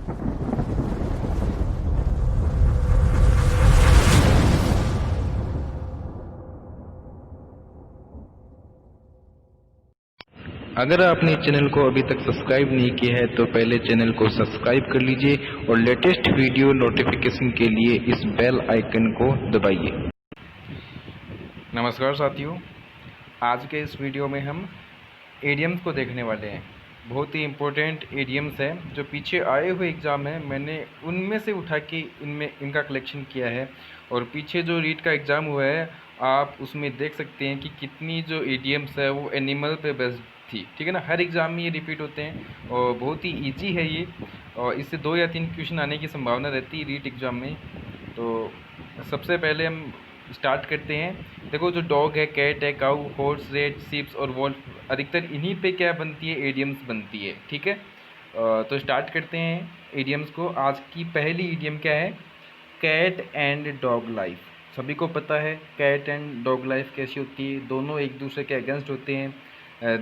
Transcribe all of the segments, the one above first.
अगर आपने चैनल को अभी तक सब्सक्राइब नहीं किया है तो पहले चैनल को सब्सक्राइब कर लीजिए और लेटेस्ट वीडियो नोटिफिकेशन के लिए इस बेल आइकन को दबाइए। नमस्कार साथियों, आज के इस वीडियो में हम एडियम्स को देखने वाले हैं। बहुत ही इम्पोर्टेंट एडियम्स हैं जो पीछे आए हुए एग्ज़ाम हैं, मैंने उनमें से उठा के इनका कलेक्शन किया है। और पीछे जो रीट का एग्ज़ाम हुआ है आप उसमें देख सकते हैं कि कितनी जो एडियम्स है वो एनिमल पे बेस्ड थी। ठीक है ना, हर एग्ज़ाम में ये रिपीट होते हैं और बहुत ही ईजी है ये, और इससे 2 या 3 क्वेश्चन आने की संभावना रहती है रीट एग्ज़ाम में। तो सबसे पहले हम स्टार्ट करते हैं। देखो, जो डॉग है, कैट है, काऊ, हॉर्स, रेट, सीप्स और वॉल्फ, अधिकतर इन्हीं पे क्या बनती है, एडियम्स बनती है। ठीक है, तो स्टार्ट करते हैं एडियम्स को। आज की पहली एडियम क्या है? Cat and dog life. सभी को पता है कैट एंड डॉग लाइफ कैसी होती है, दोनों एक दूसरे के अगेंस्ट होते हैं।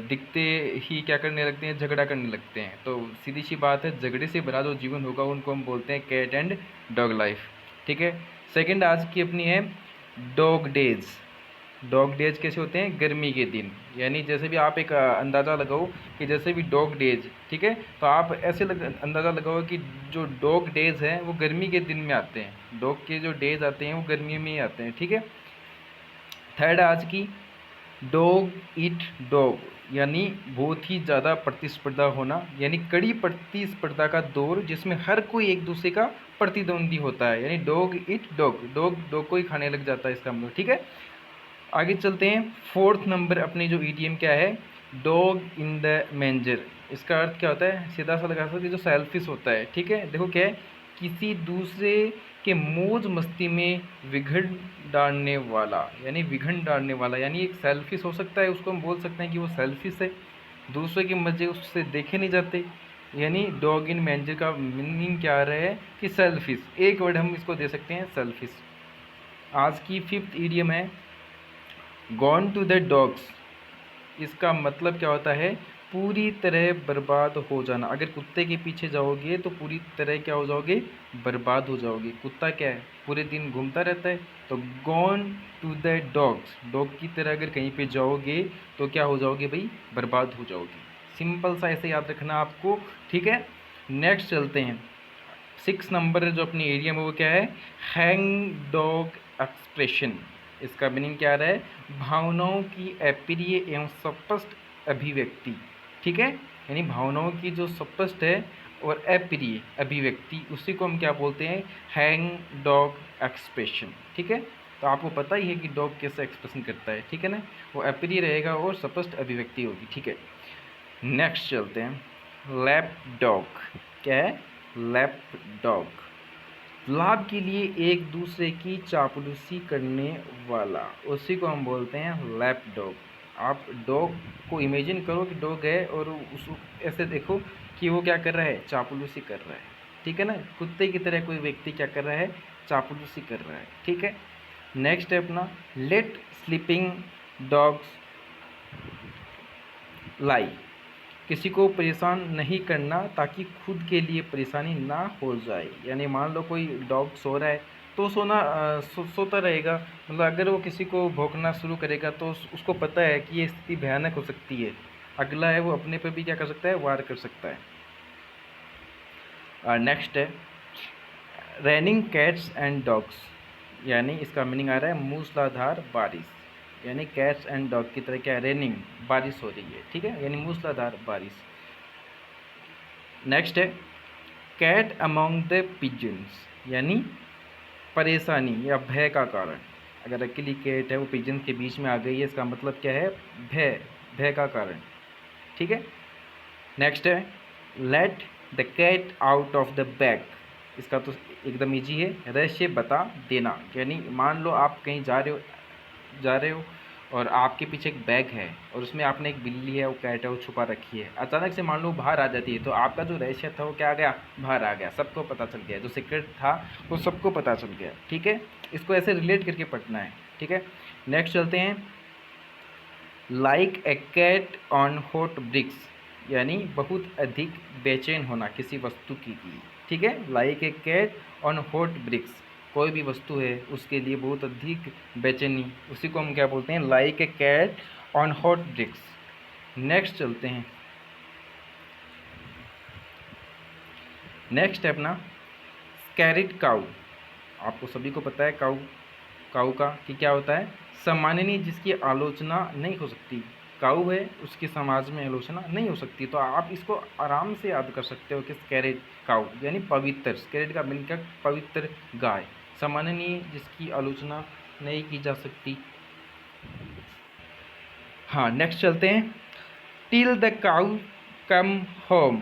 दिखते ही क्या करने लगते हैं, झगड़ा करने लगते हैं। तो सीधी सी बात है, झगड़े से भरा जो जीवन होगा उनको हम बोलते हैं कैट एंड डॉग लाइफ। ठीक है, सेकंड आज की अपनी है डॉग डेज। डॉग डेज कैसे होते हैं? गर्मी के दिन। यानी जैसे भी आप एक अंदाज़ा लगाओ कि जैसे भी डॉग डेज, ठीक है, तो आप ऐसे अंदाज़ा लगाओ कि जो डॉग डेज हैं वो गर्मी के दिन में आते हैं। डॉग के जो डेज आते हैं वो गर्मी में ही आते हैं। ठीक है, थर्ड आज की डॉग ईट डॉग, यानी बहुत ही ज़्यादा प्रतिस्पर्धा होना, यानी कड़ी प्रतिस्पर्धा का दौर जिसमें हर कोई एक दूसरे का प्रतिद्वंदी होता है। यानी dog eat dog, dog dog को ही खाने लग जाता है, इसका मतलब। ठीक है, आगे चलते हैं। फोर्थ नंबर अपनी जो ईडीएम क्या है? Dog in the manger. इसका अर्थ क्या होता है? सीधा सा लगा सकते, जो सेल्फिश होता है। ठीक है, देखो क्या है, किसी दूसरे के मौज मस्ती में विघन डालने वाला, यानी विघन डालने वाला, यानी एक सेल्फिश हो सकता है, उसको हम बोल सकते हैं कि वो सेल्फिश है। दूसरे के मजे उससे देखे नहीं जाते, यानी डॉग इन मैंजर का मीनिंग क्या आ रहा है कि सेल्फिश। एक वर्ड हम इसको दे सकते हैं, सेल्फिश। आज की फिफ्थ ईडियम है गॉन टू द डॉग्स। इसका मतलब क्या होता है? पूरी तरह बर्बाद हो जाना। अगर कुत्ते के पीछे जाओगे तो पूरी तरह क्या हो जाओगे? बर्बाद हो जाओगे। कुत्ता क्या है? पूरे दिन घूमता रहता है। तो gone to the dogs, dog की तरह अगर कहीं पे जाओगे तो क्या हो जाओगे भाई? बर्बाद हो जाओगे। सिंपल सा ऐसे याद रखना आपको। ठीक है, नेक्स्ट चलते हैं। 6 नंबर जो अपनी एरिया में वो क्या है? Hang dog expression. इसका मीनिंग क्या आ रहा है? भावनाओं की अप्रिय एवं स्पष्ट अभिव्यक्ति। ठीक है, यानी भावनाओं की जो स्पष्ट है और अप्रिय अभिव्यक्ति, उसी को हम क्या बोलते हैं? Hang dog expression. ठीक है, तो आपको पता ही है कि डॉग कैसे एक्सप्रेशन करता है। ठीक है ना, वो अप्रिय रहेगा और स्पष्ट अभिव्यक्ति होगी। ठीक है, नेक्स्ट चलते हैं। लैप डॉग क्या है? लैप डॉग, लाभ के लिए एक दूसरे की चापलूसी करने वाला, उसी को हम बोलते हैं लैप डॉग। आप डॉग को इमेजिन करो कि डॉग है और उसको ऐसे देखो कि वो क्या कर रहा है? चापलूसी कर रहा है। ठीक है ना, कुत्ते की तरह कोई व्यक्ति क्या कर रहा है? चापलूसी कर रहा है। ठीक है, नेक्स्ट है अपना लेट स्लीपिंग डॉग्स लाई। किसी को परेशान नहीं करना ताकि खुद के लिए परेशानी ना हो जाए। यानी मान लो कोई डॉग सो रहा है तो सोता रहेगा। मतलब अगर वो किसी को भौंकना शुरू करेगा तो उसको पता है कि ये स्थिति भयानक हो सकती है। अगला है वो अपने पे भी क्या कर सकता है? वार कर सकता है। नेक्स्ट है रेनिंग कैट्स एंड डॉग्स, यानी इसका मीनिंग आ रहा है मूसलाधार बारिश। यानी कैट्स एंड डॉग की तरह क्या? रेनिंग, बारिश हो रही है। ठीक है, यानी मूसलाधार बारिश। नेक्स्ट है कैट अमॉन्ग द पिजन्स, यानी परेशानी या भय का कारण। अगर अकेली कैट है वो पिजन के बीच में आ गई है, इसका मतलब क्या है? भय, भय का कारण। ठीक है, नेक्स्ट है let the cat out of the bag. इसका तो एकदम इजी है, रहस्य बता देना। यानी मान लो आप कहीं जा रहे हो और आपके पीछे एक बैग है और उसमें आपने एक बिल्ली है, वो कैट है, वो छुपा रखी है। अचानक से मान लो बाहर आ जाती है तो आपका जो रहस्य था वो क्या आ गया? बाहर आ गया, सबको पता चल गया। जो सीक्रेट था वो सबको पता चल गया। ठीक है, इसको ऐसे रिलेट करके पढ़ना है। ठीक है, नेक्स्ट चलते हैं। Like a cat on hot bricks, यानी बहुत अधिक बेचैन होना किसी वस्तु के लिए, ठीक है। Like a cat on hot bricks, कोई भी वस्तु है उसके लिए बहुत अधिक बेचैनी, उसी को हम क्या बोलते हैं, like a cat on hot bricks. Next चलते हैं, नेक्स्ट है अपना स्कैरिड काउ। आपको सभी को पता है काउ, काऊ का कि क्या होता है, सम्माननीय जिसकी आलोचना नहीं हो सकती। काऊ है, उसकी समाज में आलोचना नहीं हो सकती, तो आप इसको आराम से याद कर सकते हो कि स्कैरेड काऊ यानी पवित्र। स्कैरेड का मीनिंग क्या, पवित्र गाय। सम्माननीय जिसकी आलोचना नहीं की जा सकती। हाँ, नेक्स्ट चलते हैं, till the cow come home,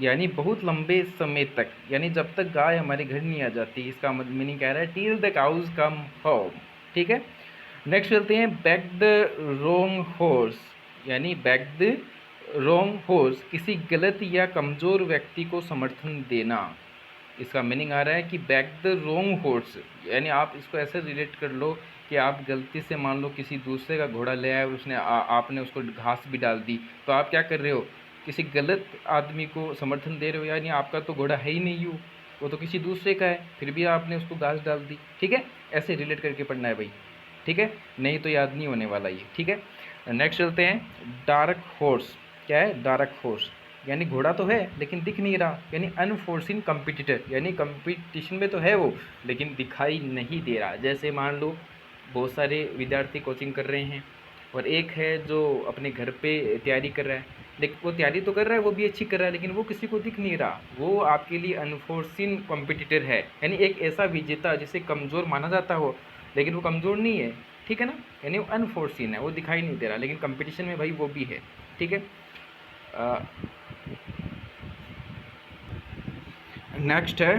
यानी बहुत लंबे समय तक, यानी जब तक गाय हमारे घर नहीं आ जाती। इसका मीनिंग कह रहा है till the cows come home, ठीक है। नेक्स्ट चलते हैं, बैक द रोंग हॉर्स, यानी बैक द रोंग हॉर्स, किसी गलत या कमज़ोर व्यक्ति को समर्थन देना। इसका मीनिंग आ रहा है कि बैक द रोंग हॉर्स, यानी आप इसको ऐसे रिलेट कर लो कि आप गलती से मान लो किसी दूसरे का घोड़ा ले आए और उसने आपने उसको घास भी डाल दी, तो आप क्या कर रहे हो, किसी गलत आदमी को समर्थन दे रहे हो, यानी आपका तो घोड़ा है ही नहीं, वो तो किसी दूसरे का है, फिर भी आपने उसको घास डाल दी, ठीक है। ऐसे रिलेट करके पढ़ना है भाई, ठीक है, नहीं तो याद नहीं होने वाला ये, ठीक है। नेक्स्ट चलते हैं, डार्क हॉर्स। क्या है, डार्क हॉर्स, यानी घोड़ा तो है लेकिन दिख नहीं रहा, यानी अनफोर्सिन कंपिटिटर, यानी कंपटीशन में तो है वो लेकिन दिखाई नहीं दे रहा। जैसे मान लो बहुत सारे विद्यार्थी कोचिंग कर रहे हैं और एक है जो अपने घर पे तैयारी कर रहा है, लेकिन वो तैयारी तो कर रहा है, वो भी अच्छी कर रहा है, लेकिन वो किसी को दिख नहीं रहा, वो आपके लिए अनफोर्सिन कॉम्पिटिटर है। यानी एक ऐसा विजेता जिसे कमज़ोर माना जाता हो लेकिन वो कमज़ोर नहीं है, ठीक है ना, यानी वो अनफोर्सिन है, वो दिखाई नहीं दे रहा, लेकिन कंपटीशन में भाई वो भी है, ठीक है। नेक्स्ट है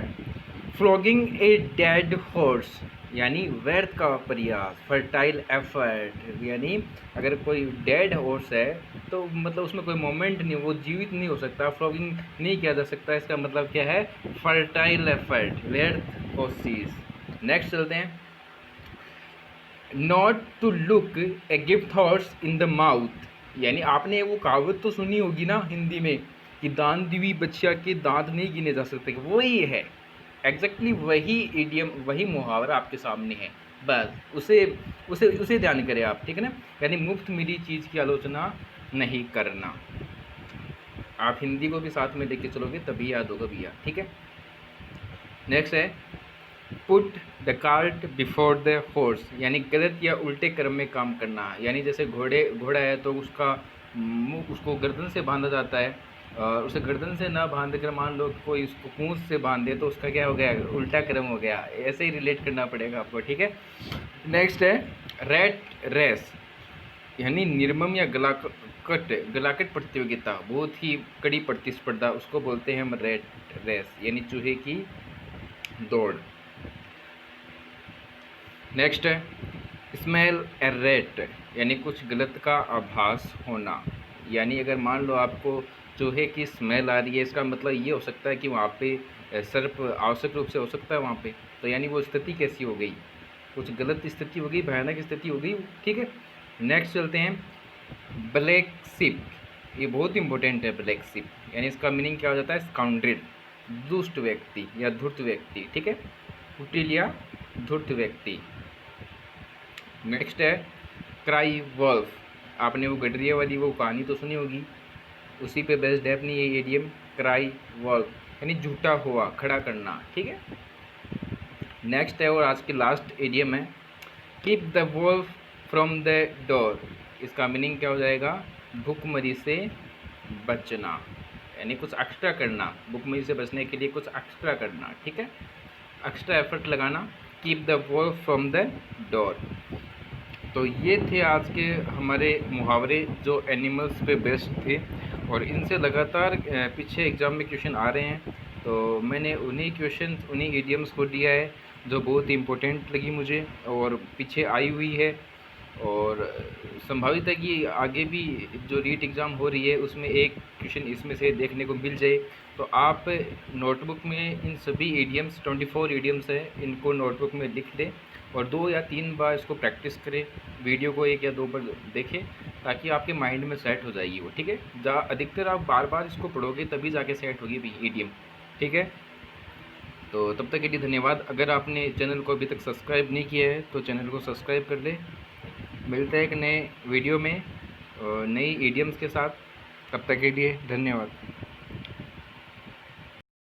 फ्लॉगिंग ए डेड हॉर्स, यानी व्यर्थ का प्रयास, फर्टाइल एफर्ट, यानी अगर कोई डेड हॉर्स है तो मतलब उसमें कोई मोमेंट नहीं, वो जीवित नहीं हो सकता, फ्लॉगिंग नहीं किया जा सकता, इसका मतलब क्या है, फर्टाइल एफर्ट, व्यर्थ कोशिश। नेक्स्ट चलते हैं, not to look a gift horse in the mouth, यानी आपने वो कहावत तो सुनी होगी ना हिंदी में कि दान दी हुई बच्चिया के दांत नहीं गिने जा सकते, वही है एग्जैक्टली वही इडियम, वही मुहावरा आपके सामने है, बस उसे उसे उसे ध्यान करें आप, ठीक है ना, यानी मुफ्त मिली चीज़ की आलोचना नहीं करना। आप हिंदी को भी साथ में लेके चलोगे तभी याद होगा भैया, ठीक है। नेक्स्ट है put the cart before the horse, यानी गलत या उल्टे क्रम में काम करना, यानी जैसे घोड़ा है तो उसका मुँह उसको गर्दन से बांधा जाता है, और उसे गर्दन से ना बांध कर मान लो कोई उसको पूंछ से बांध दे तो उसका क्या हो गया, उल्टा क्रम हो गया, ऐसे ही रिलेट करना पड़ेगा आपको, ठीक है। नेक्स्ट है रैट रेस, यानी निर्मम या गलाकट प्रतियोगिता, बहुत ही कड़ी प्रतिस्पर्धा, उसको बोलते हैं हम रैट रेस, यानी चूहे की दौड़। नेक्स्ट है स्मेल ए रैट, यानी कुछ गलत का आभास होना, यानी अगर मान लो आपको चूहे की स्मेल आ रही है, इसका मतलब ये हो सकता है कि वहाँ पे सर्प आवश्यक रूप से हो सकता है वहाँ पे, तो यानी वो स्थिति कैसी हो गई, कुछ गलत स्थिति हो गई, भयानक स्थिति हो गई, ठीक है। नेक्स्ट चलते हैं ब्लैक शिप, ये बहुत इंपॉर्टेंट है ब्लैक शिप, यानी इसका मीनिंग क्या हो जाता है, स्काउंड्रेल, दुष्ट व्यक्ति या धूर्त व्यक्ति, ठीक है, कुटिल या धूर्त व्यक्ति। नेक्स्ट है क्राई वॉल्फ, आपने वो गडरिया वाली वो कहानी तो सुनी होगी, उसी पे बेस्ड है अपनी ये एडियम क्राई वॉल्फ, यानी झूठा हुआ, खड़ा करना, ठीक है। नेक्स्ट है और आज की लास्ट एडियम है keep the wolf from the door, इसका मीनिंग क्या हो जाएगा, भूखमरी से बचना, यानी कुछ एक्स्ट्रा करना, भूखमरी से बचने के लिए कुछ एक्स्ट्रा करना, ठीक है, एक्स्ट्रा एफर्ट लगाना, keep the wolf from the door. तो ये थे आज के हमारे मुहावरे जो एनिमल्स पे बेस्ड थे, और इनसे लगातार पीछे एग्ज़ाम में क्वेश्चन आ रहे हैं, तो मैंने उन्हीं क्वेश्चन उन्हीं इडियम्स को दिया है जो बहुत इंपॉर्टेंट लगी मुझे और पीछे आई हुई है, और संभावित है कि आगे भी जो रीट एग्ज़ाम हो रही है उसमें एक क्वेश्चन इसमें से देखने को मिल जाए। तो आप नोटबुक में इन सभी इडियम्स 24 इडियम्स है, इनको नोटबुक में लिख लें और 2 या 3 बार इसको प्रैक्टिस करें, वीडियो को 1 या 2 बार देखें, ताकि आपके माइंड में सेट हो जाएगी वो, ठीक है। अधिकतर आप बार बार इसको पढ़ोगे तभी जाके सेट होगी भाई ईडीएम, ठीक है। तो तब तक के लिए धन्यवाद। अगर आपने चैनल को अभी तक सब्सक्राइब नहीं किया है तो चैनल को सब्सक्राइब कर ले। मिलते हैं एक नए वीडियो में नई ईडीएम्स के साथ। तब तक के लिए धन्यवाद।